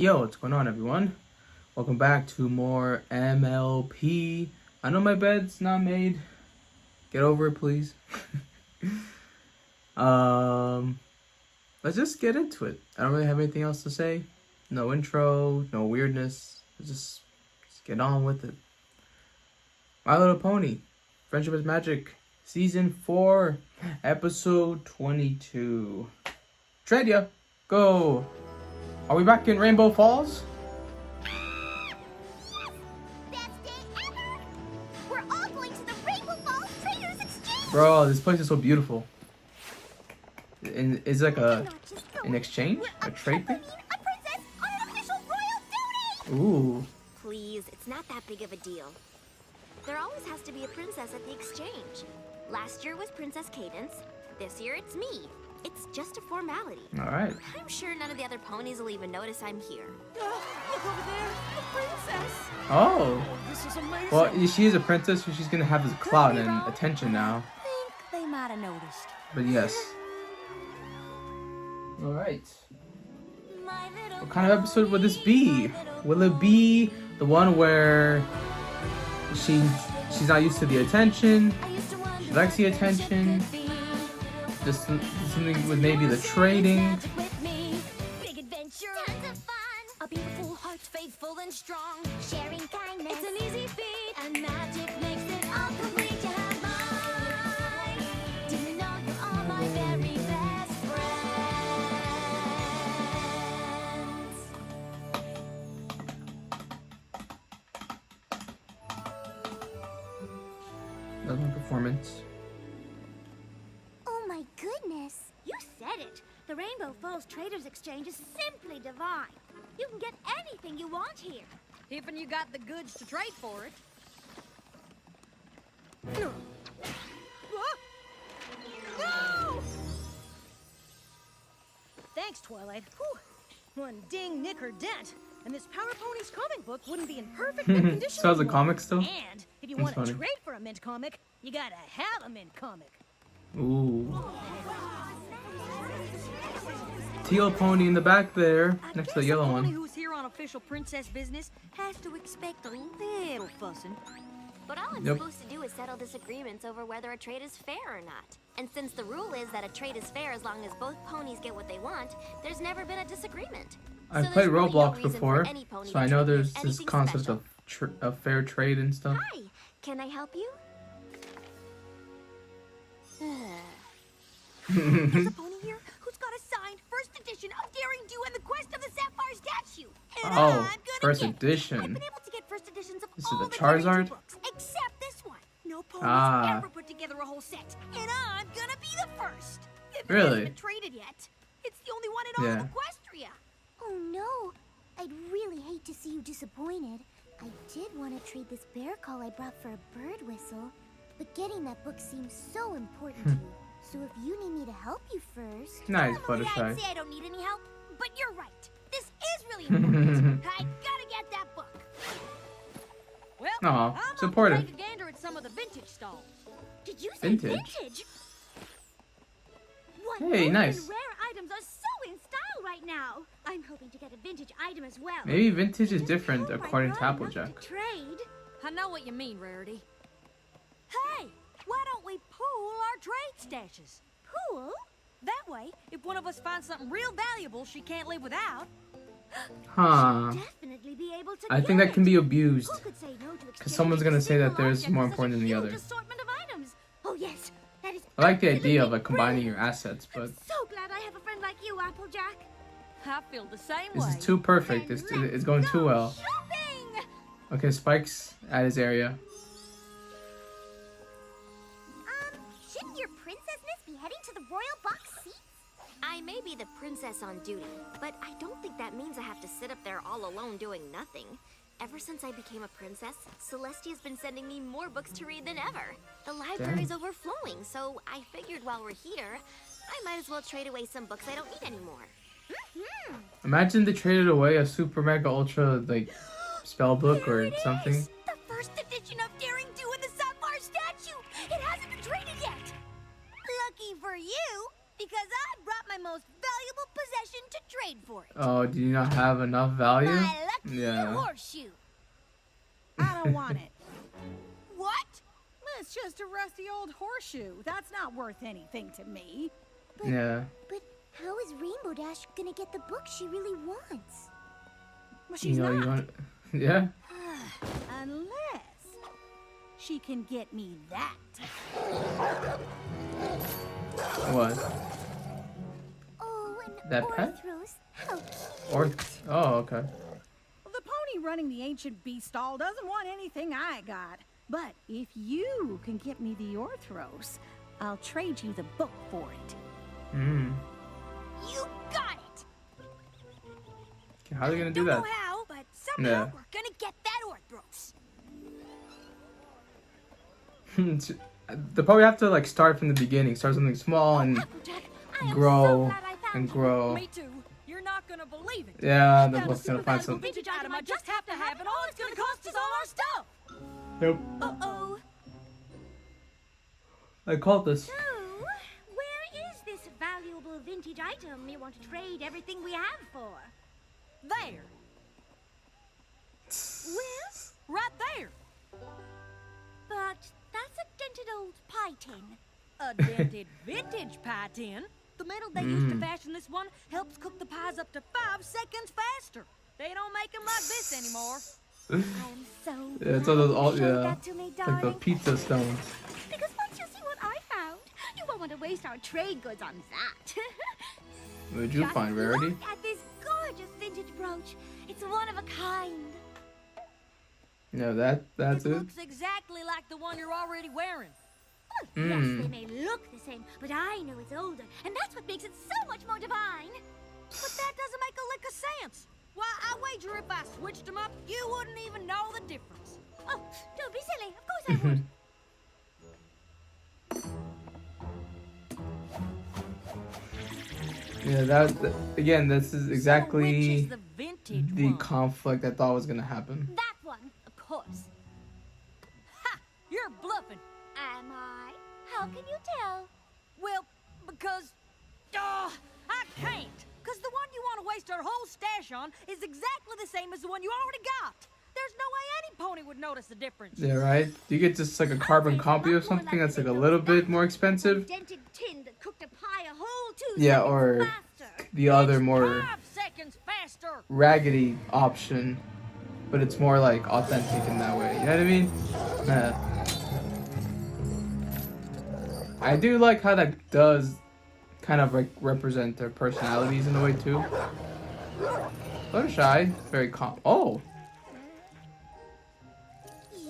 Yo, what's going on, everyone? Welcome back to more MLP. I know my bed's not made. Get over it, please. Let's just get into it. I don't really have anything else to say. No intro, no weirdness. Let's just get on with it. My Little Pony, Friendship is Magic, Season 4, Episode 22. Tredia, go! Are we back in Rainbow Falls? Best day ever! We're all going to the Rainbow Falls Traders Exchange! Bro, this place is so beautiful. And it's like an exchange? A trade thing? A princess on an official royal duty! Ooh. Please, it's not that big of a deal. There always has to be a princess at the exchange. Last year was Princess Cadence. This year it's me. It's just a formality. Alright. I'm sure none of the other ponies will even notice I'm here. Look over there! The princess! Oh. This is amazing! Well, she is a princess, so she's gonna have this clout and attention now. I think they might have noticed. But yes. Alright. What kind of episode would this be? Will it be the one where she's not used to the attention? She likes the attention? Just something with maybe the trading? Big adventure! Tons of fun! A beautiful heart, faithful and strong. Sharing kindness. It's an easy feat. And magic makes it all complete. You have mine. Do you know you're all my very best friends? That's my performance. Oh my goodness! You said it! The Rainbow Falls Traders Exchange is simply divine. You can get anything you want here. If you got the goods to trade for it. No! Thanks, Twilight. Whew. One ding, nick, or dent, and this Power Ponies comic book wouldn't be in perfect mint condition. So how's the anymore. comic still? And if you That's want to funny. trade for a mint comic, you gotta have a mint comic. Ooh. Teal pony in the back there, next to the yellow A pony one. who's here on official princess business has to expect a little fussing. But all I'm Yep. supposed to do is settle disagreements over whether a trade is fair or not. And since the rule is that a trade is fair as long as both ponies get what they want, there's never been a disagreement. I've So played there's really no Roblox reason for before, any pony so I to know trade there's with this anything concept special. of fair trade and stuff. Hi, can I help you? There's a pony here who's got a signed first edition of Daring Do and the Quest of the Sapphire Statue. And Oh, I'm gonna first get it. I've edition. been able to get first editions of This is all the the Daring Do Charizard? books, except this one. No pony's Ah. ever put together a whole set, and I'm gonna be the first. If it Really? hasn't been traded yet, it's the only one in all Yeah. of Equestria. Oh no, I'd really hate to see you disappointed. I did want to trade this bear call I brought for a bird whistle, but getting that book seems so important to you. So if you need me to help you first... Nice, Normally Fluttershy. I'd say I don't need any help, but you're right. This is really important. I gotta get that book. Well, Aw, I'm off to supportive. take a gander at some of the vintage stalls. Did you say Vintage. vintage? What Hey, old nice. and rare items are so in style right now. I'm hoping to get a vintage item as well. Maybe vintage is Just different hope I according to brought enough Applejack. to trade. I know what you mean, Rarity. Hey, Why don't we pool our trade stashes? pool? That way, if one of us finds something real valuable she can't live without, Huh. Definitely be able to I get think that can it. be abused. Who could say no to Because someone's gonna say that there's more important than the other. Assortment of items. Oh yes, that is. I like the idea of like absolutely combining your brilliant. assets, but I'm so glad I have a friend like you, Applejack. I feel the same this way. is too perfect. It's going too well. Shopping. Okay, Spike's at his area. Shouldn't your princessness be heading to the royal box seats? I may be the princess on duty, but I don't think that means I have to sit up there all alone doing nothing. Ever since I became a princess, Celestia's been sending me more books to read than ever. The library's overflowing, so I figured while we're here, I might as well trade away some books I don't need anymore. Imagine they traded away a super mega ultra like spell book Here or it something. is, the first edition of Daring Do and the Sapphire Statue. It hasn't been traded yet. Lucky for you, because I brought my most valuable valuable possession to trade for it. Oh, do you not have enough value? My lucky Yeah. horseshoe. I don't want it. What? It's just a rusty old horseshoe. That's not worth anything to me. Yeah. But how is Rainbow Dash gonna get the book she really wants? Well, she's You know, not. you want. Yeah. Unless she can get me that. What? Oh, and That pet? Orthros. How cute. Or. Oh, okay. Well, the pony running the ancient beast stall doesn't want anything I got. But if you can get me the Orthros, I'll trade you the book for it. Hmm. You got it. Okay, how are they gonna do Don't that? know how, but somehow Yeah. we're gonna get that Orthros. They'll probably have to like start from the beginning, start something small and Applejack, I am grow so glad I found and you. grow. Me too. You're not gonna believe it. Yeah, I the found a book's gonna super find valuable some. vintage item I just have to have, and all it's gonna cost is all our stuff. Nope. Uh-oh. I called this. So, where is this valuable vintage item you want to trade everything we have for? There, Well, right there. but that's a dented old pie tin. A dented vintage pie tin. The metal they used to fashion this one helps cook the pies up to 5 seconds faster. They don't make them like this anymore. I am so Yeah, it's glad all those you all showed yeah. that to me, It's like darling. the pizza stones. Because once you see what I found, you won't want to waste our trade goods on that. What did you Just find, Rarity? Look at this gorgeous vintage brooch. It's one of a kind. No, that's It it. looks exactly like the one you're already wearing. Yes, Mm. they may look the same, but I know it's older, and that's what makes it so much more divine. But that doesn't make a lick of sense. Why, I wager if I switched them up, you wouldn't even know the difference. Oh, don't be silly. Of course I would. Yeah, again, this is So which exactly is the vintage the one? conflict I thought was gonna happen. That one, of course. Ha! You're bluffing. Am I? How can you tell? Well, because... I can't. Because the one you want to waste our whole stash on is exactly the same as the one you already got. There's no way any pony would notice the difference. Yeah, right? Do you get just like a carbon copy of something that's like a little bit more expensive? Dented tin that cooked a pie a whole 2 Yeah, seconds or faster. the other It's more 5 seconds faster. raggedy option, but it's more like authentic in that way. You know what I mean? I do like how that does kind of like represent their personalities in a way too. Fluttershy, very calm. Oh,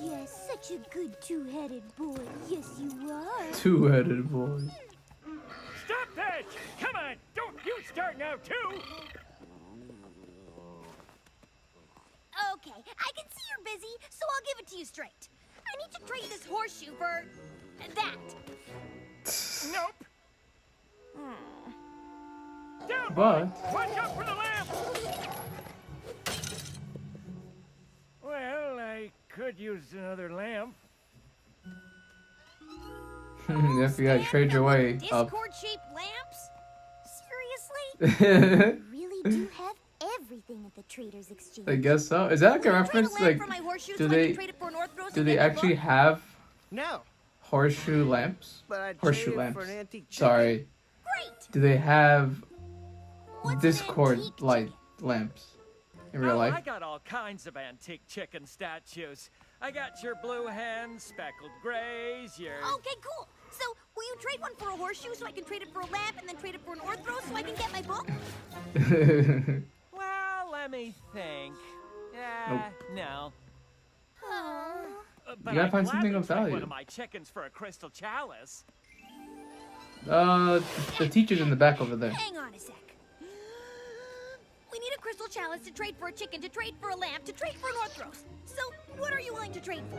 Yes, such a good two-headed boy. Yes, you are. two-headed boy. Stop that! Come on, don't you start now too! Okay, I can see you're busy, so I'll give it to you straight. I need to trade this horseshoe for that. Nope. Down, But watch out for the lamp! Well, I could use another lamp. if you gotta trade your way up. Discord-shaped lamps? Seriously? You really do have everything at the Trader's Exchange. I guess so. Is that like a Trade a reference? lamp Like, for my horseshoe do so I can they trade it for an Orthros do and they get the actually book? have No, horseshoe lamps? but I'd Horseshoe trade it lamps. for an antique chicken. Sorry. Great! Do they have What's an Discord antique light chicken? lamps in real Oh, I life? got all kinds of antique chicken statues. I got your blue hens, speckled grays, your... Okay, cool. So, will you trade one for a horseshoe so I can trade it for a lamp and then trade it for an Orthros so I can get my book? Well, let me think. No. But You gotta I'd find something gladly of trade value. one of my chickens for a crystal chalice. The teacher's in the back over there. Hang on a sec. We need a crystal chalice to trade for a chicken, to trade for a lamp, to trade for an Orthros. So, what are you willing to trade for?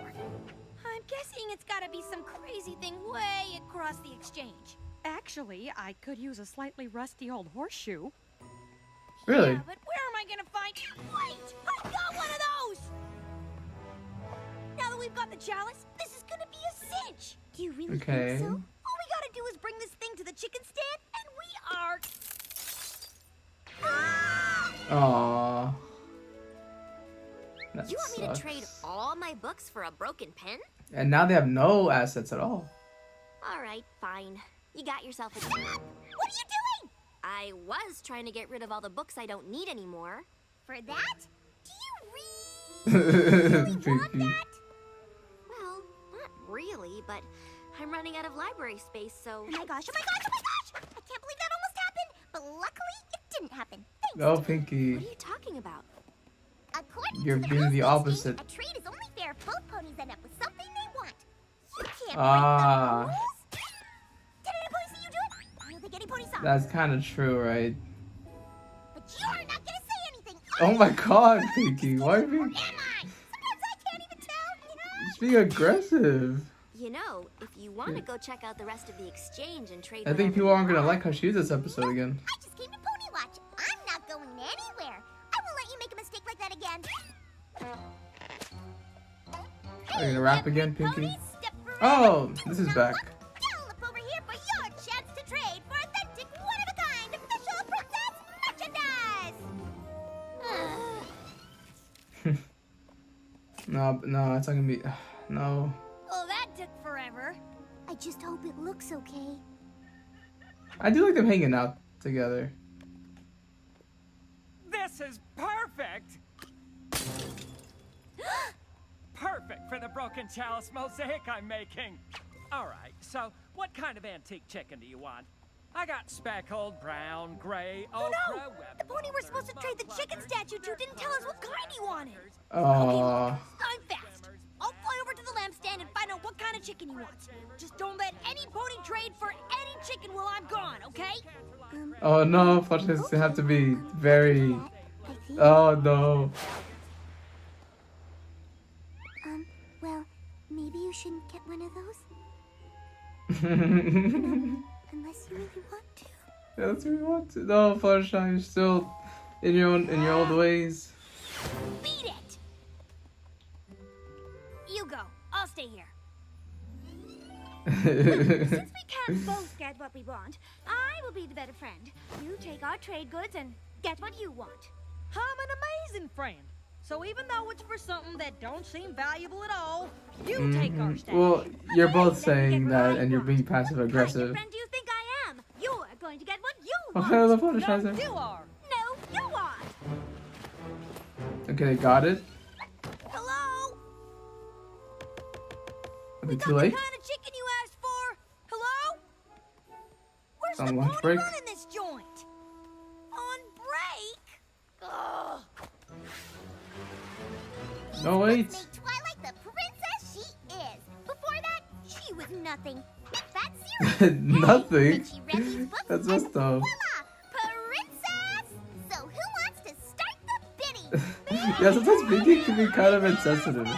I'm guessing it's gotta be some crazy thing way across the exchange. Actually, I could use a slightly rusty old horseshoe. Really? Yeah, but where am I gonna find... Wait! I got one of those! Now that we've got the chalice, this is gonna be a cinch! Do you really Okay. think so? All we gotta do is bring this thing to the chicken stand, and we are... Aww. That You want me sucks. to trade all my books for a broken pen? And now they have no assets at all. Alright, fine. You got yourself a... What are you doing? I was trying to get rid of all the books I don't need anymore. For that? Do you really want Pinky. that? Well, not really, but I'm running out of library space, so... Oh my gosh, oh my gosh, oh my gosh! I can't believe that almost happened, but luckily it didn't happen. Thanks. Oh, What Pinky. are you talking about? According You're to being the rules opposite. exchange, a trade is only fair if both ponies end up with something they want. You can't Ah. break the rules. Did any pony see you do it? I don't think any pony saw. That's kind of true, right? But you're not gonna say anything. Oh my god, Pinky. Why are you Am I? Sometimes I can't even tell. just being aggressive? You know, if you want to go check out the rest of the exchange and trade I think whatever people you aren't gonna want, like how she used this episode again. I just came to Pony Watch. I'm not going anywhere. I won't let you make a mistake like that again. Are you gonna rap again, Pinky? Ponies, step right Oh, up. this is Now back. look, gallop over here for your chance to trade for authentic, one-of-a-kind official princess merchandise. No, it's not gonna be. No. Oh, that took forever. I just hope it looks okay. I do like them hanging out together. This is perfect! Perfect for the broken chalice mosaic I'm making. All right, so what kind of antique chicken do you want? I got speckled, brown, gray, Oh ochre, no! web The pony we're supposed to trade the chicken statue to didn't tell us what kind he wanted. Oh. I'm fast. I'll fly over to the lampstand and find out what kind of chicken he wants. Just don't let any pony trade for any chicken while I'm gone, okay? Oh no, Flush's have to be very. I think. Oh no. Well, maybe you shouldn't get one of those unless you really want to. That's what we want to. No, Fluttershy, you're still in your old ways. Beat it! You go. I'll stay here. Since we can't both get what we want, I will be the better friend. You take our trade goods and get what you want. I'm an amazing friend. So even though it's for something that don't seem valuable at all, you take our statue. Well, you're both Let me saying get that, what I and you're want. being passive What kind of aggressive. friend do you think I am? You're going to get what you Okay, want. the No, Fluttershy. you are. No, you are. Okay, they got it. Hello? Are they Got too late? the kind of chicken you asked for. Hello? Where's On the lunch pony break? running this joint? On break? Ugh. No, wait. Make Twilight the princess she is. Before that, she was nothing. That's serious. Nothing. Then she read these books That's and messed up. voila, princess. So who wants to start the bidding? Yeah, sometimes Pinky can be kind of insensitive. Just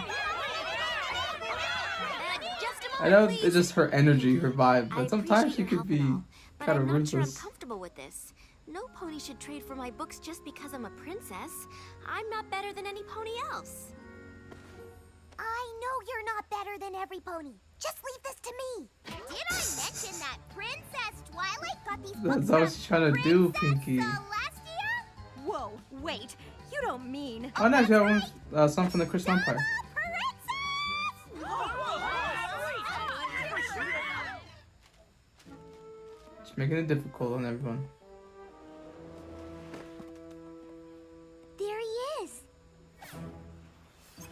a I moment, know please. it's just her energy, her vibe, I but sometimes she appreciate your could help and be all, but kind of I'm not sure I'm ruthless. comfortable with this. No pony should trade for my books just because I'm a princess. I'm not better than any pony else. I know you're not better than every pony. Just leave this to me. Did I mention that Princess Twilight got these That's books all from she's trying to do, Princess Pinky. Celestia? Whoa, wait. You don't mean... Oh, no, she got one, some from the Crystal Empire. She's making it difficult on everyone. There he is.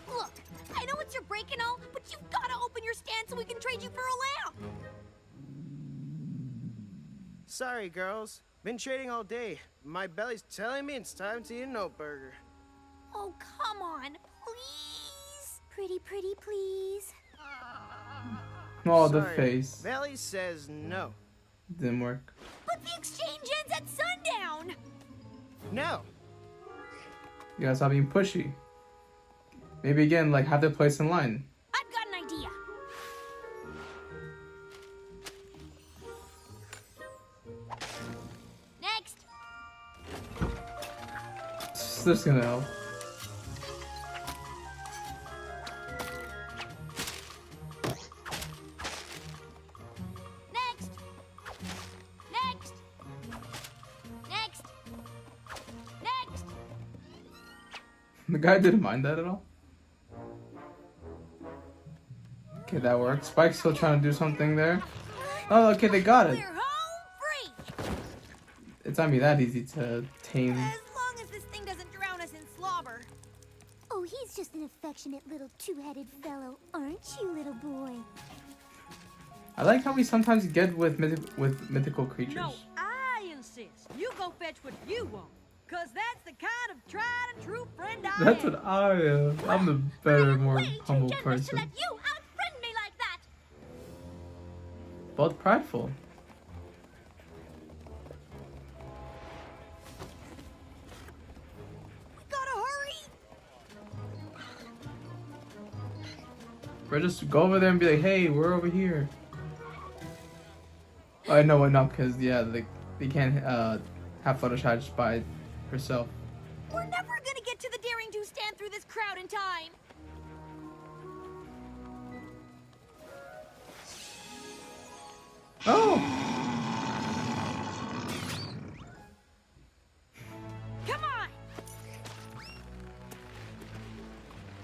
Look, I know it's your break and all, but you've got to open your stand so we can trade you for a lamp. Sorry, girls. Been trading all day. My belly's telling me it's time to eat a note burger. Oh, come on, please. Pretty, please. Oh, the Sorry. face. Belly says no. Didn't work. But the exchange ends at sundown. No. You gotta stop being pushy. Maybe again, like, have their place in line. I've got an idea. Next. This is gonna help. Next. Next. Next. Next. The guy didn't mind that at all. Okay, that worked. Spike's still trying to do something there. Oh, okay, they got it. We're home free! It's not be that easy to tame. As long as this thing doesn't drown us in slobber. Oh, he's just an affectionate little two-headed fellow, aren't you, little boy? I like how we sometimes get with mythical creatures. No, I insist. You go fetch what you want. Cause that's the kind of tried and true friend I That's am. what I am. I'm the better, more Way too humble generous person. to let you outfriend me like that. Both prideful. We gotta hurry. Or just go over there and be like, hey, we're over here. Oh, no, no, because, yeah, they can't have Fluttershy just by herself. We're never gonna get to the daring to stand through this crowd in time. Oh! Come on.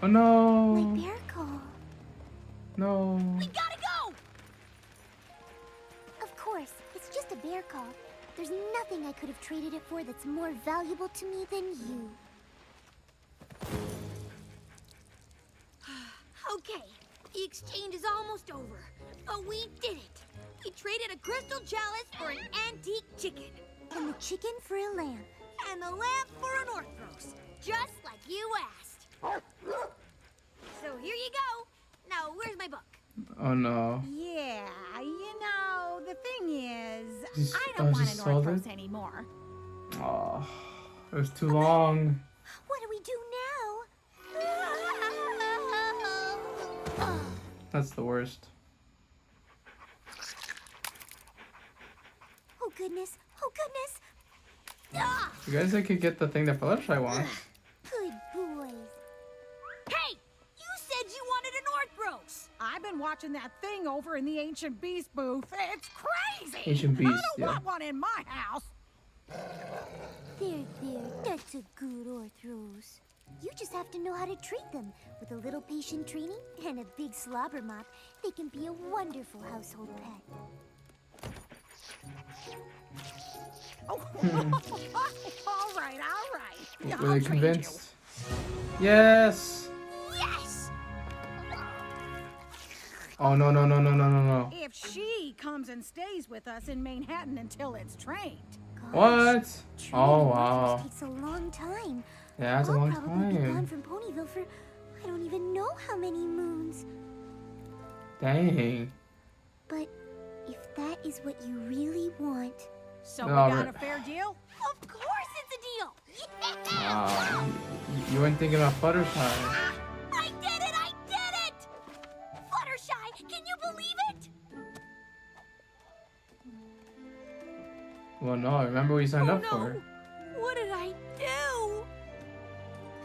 Oh, no. My bear call. No. We gotta go. Of course, it's just a bear call. There's nothing I could have traded it for that's more valuable to me than you. Okay, the exchange is almost over, but we did it. We traded a crystal chalice for an antique chicken. And the chicken for a lamp. And the lamp for an Orthros, just like you asked. So here you go. Now, where's my book? Oh, no. Yeah, you know, the thing is, Just- I oh, don't want just an sold Orthros it? anymore. Oh, it was too long. What do we do now? That's the worst. Oh goodness, oh goodness. Ah! You guys could get the thing that Fluttershy wants. Good boys. Hey, you said you wanted an Orthros. I've been watching that thing over in the Ancient Beast booth. It's crazy. Ancient I Beast, don't yeah. want one in my house. There, that's a good Orthros. You just have to know how to treat them. With a little patient training and a big slobber mop, they can be a wonderful household pet. Oh, all right. Were I'll they trade you. convinced? Yes! Yes. Oh, no, no, no, no, no, no, no. If she comes and stays with us in Manhattan until it's trained. Gosh, What? training Oh, an Orthros wow. takes a long time. Yeah, that's a I'll long probably be gone time. from Ponyville for I don't even know how many moons. Dang. But if that is what you really want, So No, we got but- a fair deal? Of course it's a deal. You weren't thinking about Fluttershy. I did it! I did it! Fluttershy, can you believe it? Well, no, remember what you signed up for. What did I do?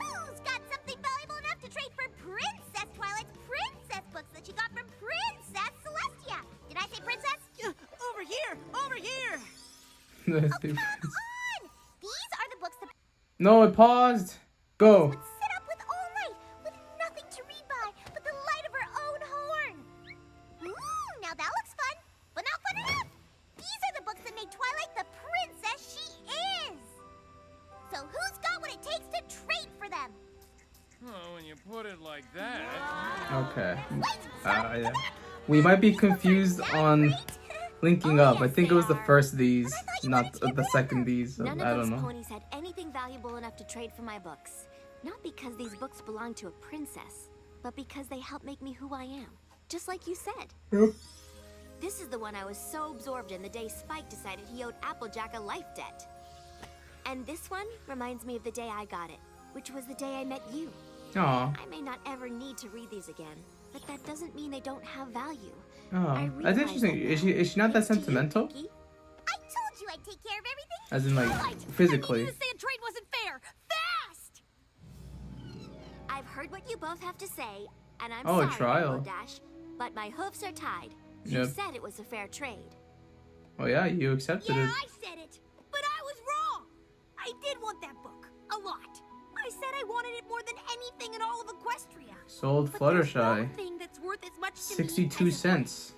who's got something valuable enough to trade for Princess Twilight's princess books that she got from Princess Celestia? Did I say princess? Over here! Over here! Let's Oh, do come this. on! These are the books that No, it paused. Go. would sit up with all night, with nothing to read by but the light of her own horn. Now that looks fun, but not fun enough. These are the books that made Twilight the princess she is. So who's got what it takes to trade for them? Oh, when you put it like that. Okay. Wait, Yeah. We might be confused on linking up. I think it was the first of these, not the second these. So None I of don't those know. ponies had anything valuable enough to trade for my books. Not because these books belong to a princess, but because they help make me who I am. Just like you said. Yep. This is the one I was so absorbed in the day Spike decided he owed Applejack a life debt. And this one reminds me of the day I got it, which was the day I met you. Aw. I may not ever need to read these again, but that doesn't mean they don't have value. Oh, I that's realize interesting. that Is she not that Thanks to you, sentimental? Pinky. I told you I'd take care of everything. As in, like, All right, physically. I need you to say a trade wasn't fair. Fast! I've heard what you both have to say, and I'm Oh, a sorry, trial. Rainbow Dash, but my hoofs are tied. You Yep. said it was a fair trade. Oh yeah, you accepted Yeah, it. I said it, but I was wrong. I did want that book. A lot. I I said I wanted it more than anything in all of Equestria. Sold But there's Fluttershy. nothing that's worth as much to me 62 as a cents.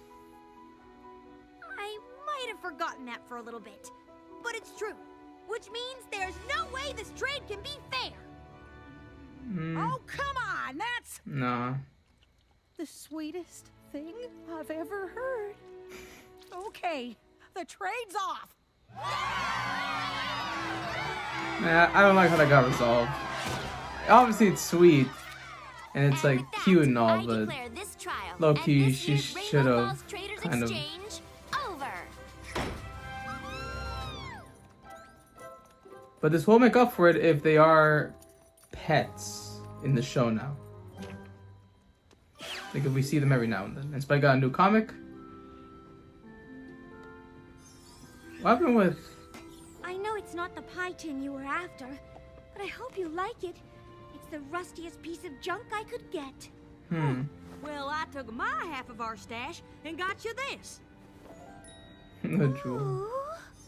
I might have forgotten that for a little bit, but it's true. Which means there's no way this trade can be fair. Oh, come on, that's Nah. the sweetest thing I've ever heard. Okay, the trade's off. Nah, I don't like how that got resolved. Obviously, it's sweet. And it's like With that, cute and all, I but declare this trial low-key, and this she year's Rainbow should've Falls Traders kind of- Exchange over. But this will make up for it if they are pets in the show now. Like if we see them every now and then. And Spike got a new comic. What happened with... I know it's not the pie tin you were after, but I hope you like it. It's the rustiest piece of junk I could get. Well, I took my half of our stash and got you this. the jewel. Ooh.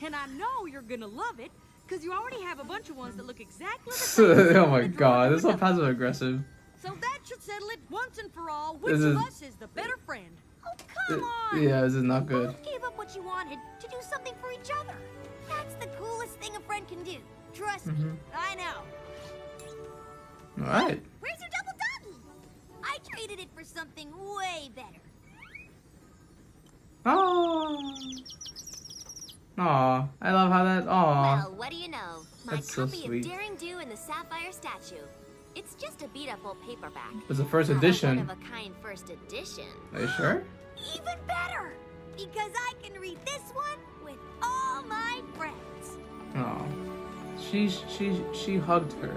And I know you're gonna love it, because you already have a bunch of ones that look exactly the same. Oh my god, this is so passive aggressive. So that should settle it once and for all. Which This of is- us is the better friend? Oh, come on! Yeah, this is not good. Both gave up what you wanted to do something for each other. That's the coolest thing a friend can do. Trust me, I know. Alright. Where's your double doggy? I traded it for something way better. Oh. Aw, I love how that. Aw. Well, what do you know? My That's so copy sweet. of Daring Do and the Sapphire Statue. It's just a beat-up old paperback. It was the first Not a edition. one-of-a-kind first edition. Are you sure? Even better, because I can read this one with all my friends. Oh, she hugged her.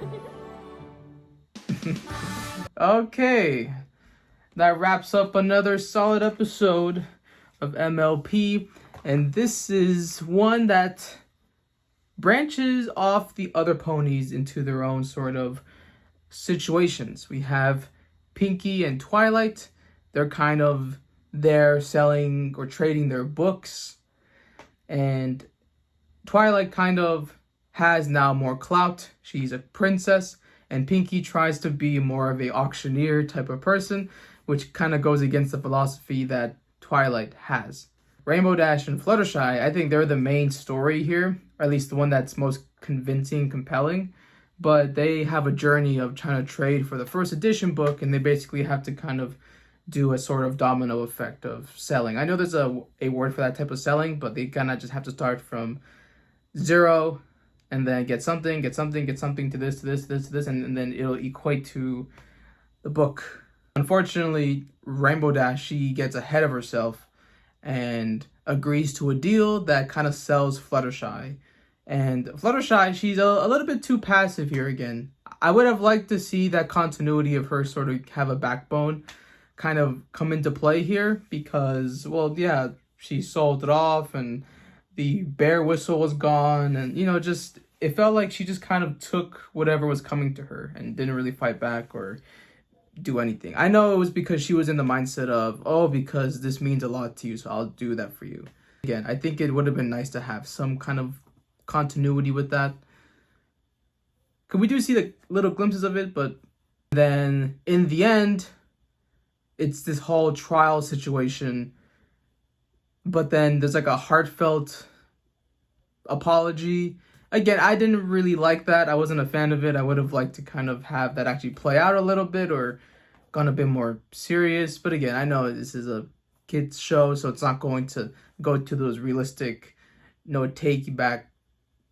Okay, that wraps up another solid episode of MLP, and this is one that branches off the other ponies into their own sort of situations. We have Pinky and Twilight. They're kind of there selling or trading their books, and Twilight kind of has now more clout. She's a princess, and Pinky tries to be more of a auctioneer type of person, which kind of goes against the philosophy that Twilight has. Rainbow Dash and Fluttershy, I think they're the main story here, or at least the one that's most convincing, compelling. But they have a journey of trying to trade for the first edition book, and they basically have to kind of do a sort of domino effect of selling. I know there's a word for that type of selling, but they kind of just have to start from zero and then get something to this, and then it'll equate to the book. Unfortunately, Rainbow Dash, she gets ahead of herself and agrees to a deal that kind of sells Fluttershy. And Fluttershy, she's a little bit too passive here again. I would have liked to see that continuity of her sort of have a backbone kind of come into play here, because, well, yeah, she sold it off and the bear whistle was gone, and, you know, just, it felt like she just kind of took whatever was coming to her and didn't really fight back or do anything. I know it was because she was in the mindset of, oh, because this means a lot to you, so I'll do that for you. Again, I think it would have been nice to have some kind of continuity with that. Because we do see the little glimpses of it, but then in the end, it's this whole trial situation. But then there's like a heartfelt apology. Again, I didn't really like that. I wasn't a fan of it. I would have liked to kind of have that actually play out a little bit or gone a bit more serious. But again, I know this is a kids show, so it's not going to go to those realistic, take you back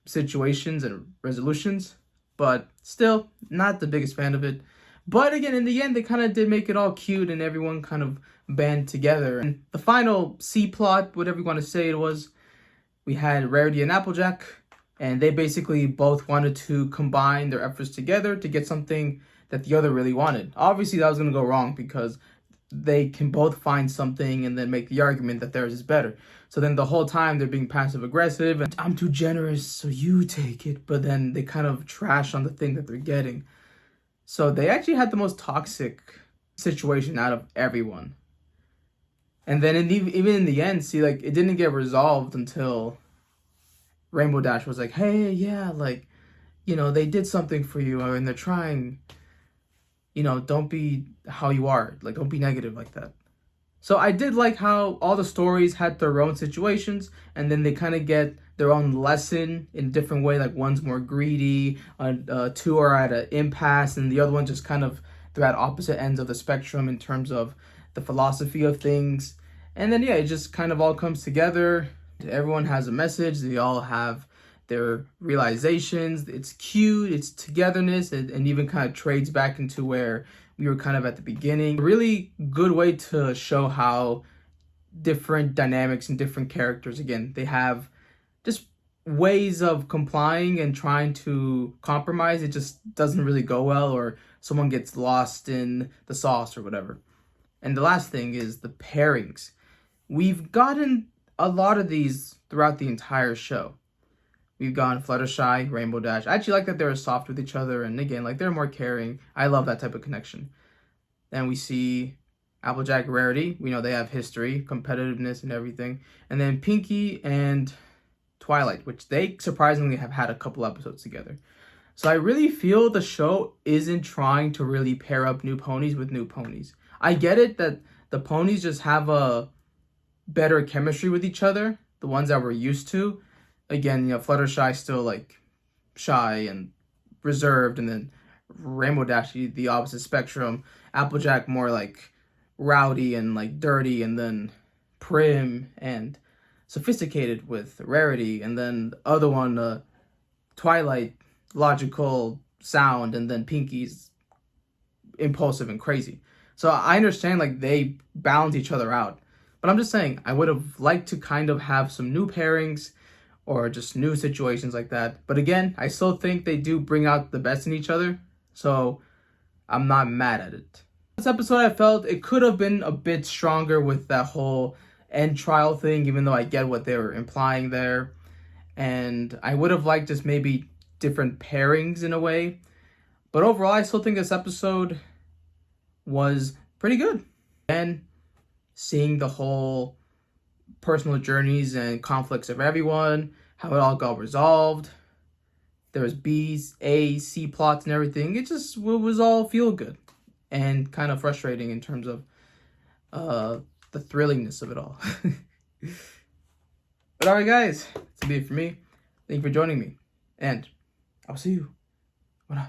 situations and resolutions. But still, not the biggest fan of it. But again, in the end, they kind of did make it all cute and everyone kind of band together. And the final C-plot, whatever you want to say it was, we had Rarity and Applejack, and they basically both wanted to combine their efforts together to get something that the other really wanted. Obviously, that was going to go wrong because they can both find something and then make the argument that theirs is better. So then the whole time they're being passive aggressive and I'm too generous, so you take it. But then they kind of trash on the thing that they're getting. So they actually had the most toxic situation out of everyone. And then even in the end, see, like, it didn't get resolved until Rainbow Dash was like, hey, yeah, like, they did something for you, and they're trying, don't be how you are. Like, don't be negative like that. So I did like how all the stories had their own situations, and then they kind of get their own lesson in a different way. Like, one's more greedy, two are at an impasse, and the other one just kind of, they're at opposite ends of the spectrum in terms of the philosophy of things. And then, yeah, it just kind of all comes together. Everyone has a message. They all have their realizations. It's cute. It's togetherness, and even kind of trades back into where we were kind of at the beginning. A really good way to show how different dynamics and different characters, again, they have just ways of complying and trying to compromise. It just doesn't really go well, or someone gets lost in the sauce or whatever. And the last thing is the pairings. We've gotten a lot of these throughout the entire show. We've gone Fluttershy, Rainbow Dash. I actually like that they're soft with each other, and again, like, they're more caring. I love that type of connection. Then we see Applejack, Rarity. We know they have history, competitiveness, and everything. And then Pinkie and Twilight, which they surprisingly have had a couple episodes together. So I really feel the show isn't trying to really pair up new ponies with new ponies. I get it that the ponies just have a better chemistry with each other, the ones that we're used to. Again, Fluttershy still like shy and reserved, and then Rainbow Dash, the opposite spectrum. Applejack more like rowdy and like dirty, and then prim and sophisticated with Rarity, and then the other one, Twilight, logical, sound, and then Pinkie's impulsive and crazy. So I understand like they balance each other out, but I'm just saying I would have liked to kind of have some new pairings or just new situations like that. But again, I still think they do bring out the best in each other, so I'm not mad at it. This episode, I felt it could have been a bit stronger with that whole end trial thing, even though I get what they were implying there. And I would have liked just maybe different pairings in a way. But overall, I still think this episode was pretty good. And seeing the whole personal journeys and conflicts of everyone, how it all got resolved. There was B's, A, C plots and everything. It was all feel good and kind of frustrating in terms of the thrillingness of it all. But alright guys, that's gonna be it for me. Thank you for joining me. And I'll see you when I